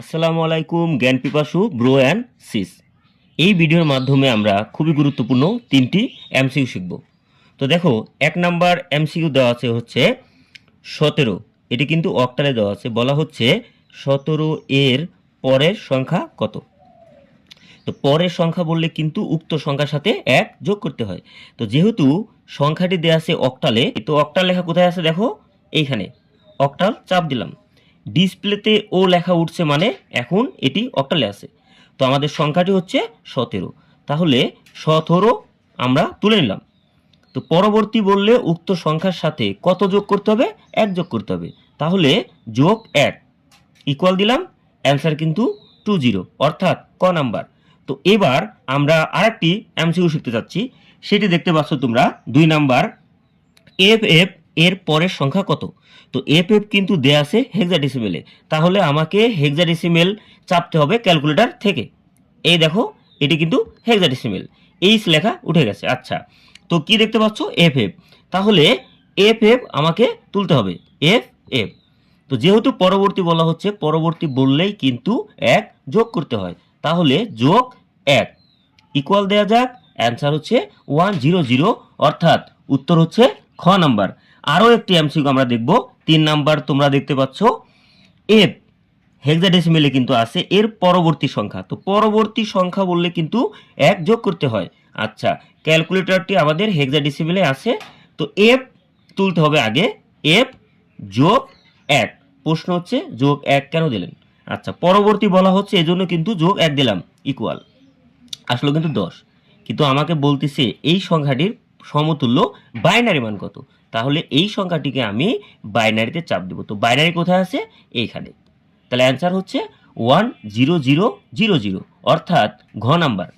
আসসালামু আলাইকুম জ্ঞান পিপাসু ব্রো অ্যান্ড সিস। এই ভিডিওর মাধ্যমে আমরা খুবই গুরুত্বপূর্ণ তিনটি এমসিকিউ শিখব। তো দেখো, এক নাম্বার এমসিকিউ দেওয়া আছে হচ্ছে 17। এটি কিন্তু অক্টালে দেওয়া আছে, বলা হচ্ছে 17 এর পরের সংখ্যা কত। তো পরের সংখ্যা বললে কিন্তু উক্ত সংখ্যার সাথে এক যোগ করতে হয়। তো যেহেতু সংখ্যাটি দেওয়া আছে অক্টালে, তো অক্টাল লেখা কোথায় আছে দেখো, এইখানে অক্টাল চাপ দিলাম, ডিসপ্লেতে ও লেখা উঠছে, মানে এখন এটি অক্টালে আছে। তো আমাদের সংখ্যাটি হচ্ছে 17। তাহলে 17 আমরা তুলে নিলাম। তো পরবর্তী বললে উক্ত সংখ্যার সাথে কত যোগ করতে হবে? এক যোগ করতে হবে। তাহলে যোগ 1 ইকুয়াল দিলাম, অ্যান্সার কিন্তু 20, অর্থাৎ ক নাম্বার। তো এবার আমরা আরেকটি এমসিকিউ শিখতে যাচ্ছি, সেটি দেখতে পাচ্ছ তোমরা 2 নাম্বার। এফ এফ এর পরের সংখ্যা কত? তো এফ এফ কিন্তু দেয়া আছে হেক্সাডেসিমেলে, তাহলে আমাকে হেক্সাডেসিমেল চাপতে হবে ক্যালকুলেটর থেকে। এই দেখো, এটি কিন্তু হেক্সাডেসিমেল, এইচ লেখা উঠে গেছে। আচ্ছা, তো কি দেখতে পাচ্ছ? F F. তাহলে এফ এফ আমাকে তুলতে হবে, এফ এফ। তো যেহেতু পরবর্তী বলা হচ্ছে, পরবর্তী বললেই কিন্তু এক যোগ করতে হয়। তাহলে যোগ 1 ইকুয়াল দেওয়া যাক, অ্যান্সার হচ্ছে 100, অর্থাৎ উত্তর হচ্ছে খ নাম্বার। আরও একটি এমসিকিউ আমরা দেখব, 3 নাম্বার। তোমরা দেখতে পাচ্ছ এফ হেক্সাডেসিমেলে কিন্তু আছে এর পরবর্তী সংখ্যা। তো পরবর্তী সংখ্যা বললে কিন্তু এক যোগ করতে হয়। আচ্ছা, ক্যালকুলেটরটি আমাদের হেক্সাডেসিমেলে আছে, তো এফ তুলতে হবে আগে, এফ যোগ 1। প্রশ্ন হচ্ছে যোগ 1 কেন দিলেন? আচ্ছা, পরবর্তী বলা হচ্ছে এজন্য কিন্তু যোগ 1 দিলাম, ইকুয়াল আসলে কিন্তু 10। কিন্তু আমাকে বলতেছে এই সংখ্যাটির সমতুল্য বাইনারি মান কত। তাহলে এই সংখ্যাটিকে আমি বাইনারিতে চাপ দেব। তো বাইনারি কোথায় আছে? এইখানে। তাহলে অ্যান্সার হচ্ছে 10000, অর্থাৎ ঘ নাম্বার।